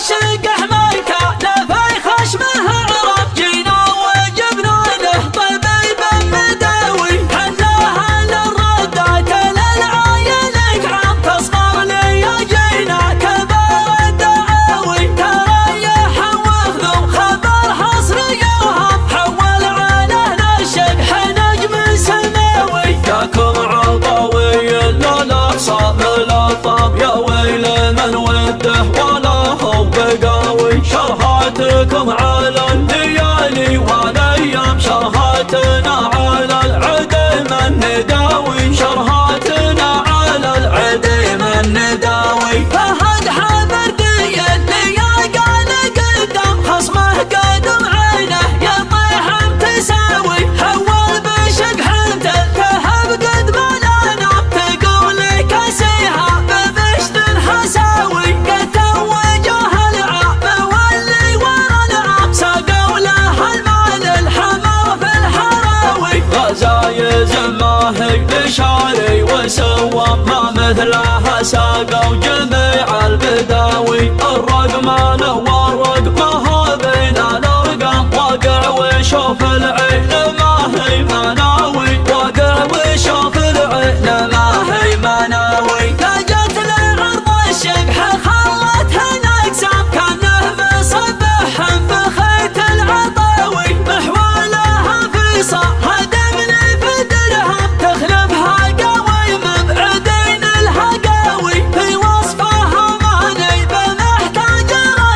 الشقح من كان في خشمه عرب جينا وجبنا له طبيب مداوي حناها للردات للعايل كرام تصغر لي جينا كبار الدعاوي تريح وخذوا خبر حصر يوهم حول علينا الشقح نجم سماوي جاكم عطاوي لا صاب الأطاب يا ويل من وده ولا هو بقاوي شرهاتكم على الليالي والايام شرهاتنا على العدم النداوي شرهاتنا على العدم النداوي فهد حبردي اللي قال قدام خصمه قدم عينه يطيح تساوي حول بشقح تلتهب قد بلانا تقول كسيها ببشت حساوي قد توجه العاب واللي ورا العاب ساقوا له المال الحمر في الحراوي غزايز ما هي لشاري وسوى ما مثلها ساقوا جميع البداوي الرقم له والرقم هو بين الارقام واقع وشوف العين ما هي مناوي واقع وشوف العين ما هي مناوي لجت لعرض الشقح خلتها نقسام كانه مصبح بخيت العطاوي محوالها في صهد من في درهم تخلفها قوي مبعدين الهقاوي في وصفها ماني بمحتاج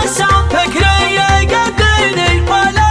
رسام فكري يقديني ولا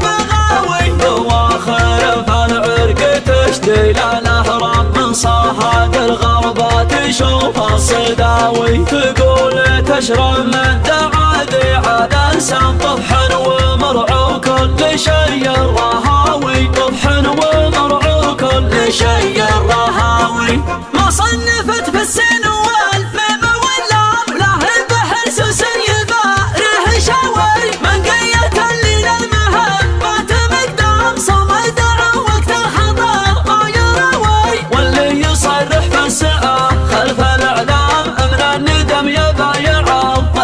بغاوي بواخر فالعرق تشتي للاهرام من صهد الغربة تشوف الصداوي تقول تشرب من تعادي على لسان طفح ومرعو كل شي الرهاوي طفح ومرعو كل شي الرهاوي ما صنفت في السن والميم واللام له بحر سوس يباره شاوي من قية الليل المهم ما تمقدام صمد وقت الحضر ما يروي واللي يصرح في الساعة خلف الاعلام من الندم يبايع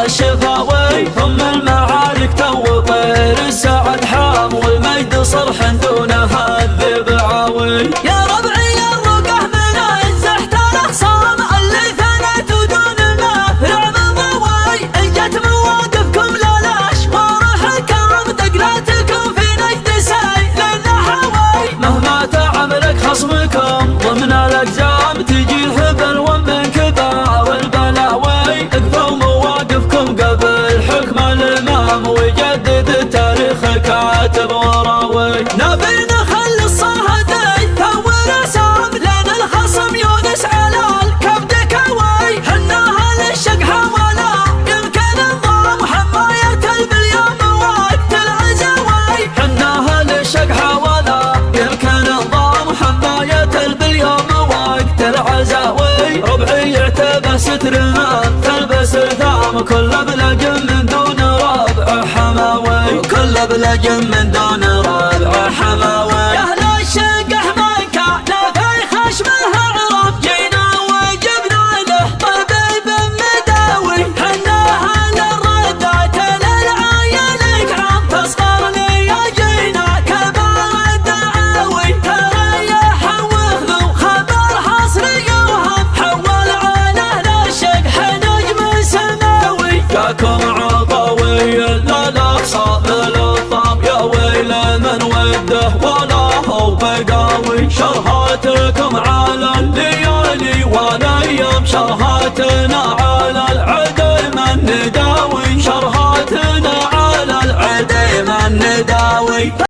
الشفاوي ثم المعارك تو طير السعد حام والمجد صرح دونها الذئب عاوي يا ربعي الرقح من الزحت الاخصام اللي ثنت دون ما رعب ضوي ان جت مواقفكم لالاش وارحكم تقلاتكم في نجد سيل النحوي مهما تعملك خصمكم ضمن الاجزام تجي الهبل ومن كبار البلاوي اقفوا مواقفكم قبل حكم الامام ويجدد التاريخ كاتب وراوي نبي نخلي الصهدي ثور اسام لان الخصم يونس على الكبد كوي حناها للشقح ولا يمكن نظام حماية باليوم وقت العزاوي حناها للشقح ولا يمكن نظام حماية باليوم وقت العزاوي ربعي يعتبه ستر ما تلبس الثام كل بلج من دون ربع حماوي كل بلج من دون ربع حماوي يا اهل الشقح من كان في خشمه عرب جينا وجبنا له طبيب مداوي حناها للردات للعايل كرام تصغر لي جينا كبار الدعاوي تريح وخذوا خبر حصر يوهم حول علينا الشقح نجم سماوي جاكم عطاوي لا صاب الأطاب يا ويل من وده ولا هو بقاوي شرهاتكم على الليالي والايام شرهاتنا على العين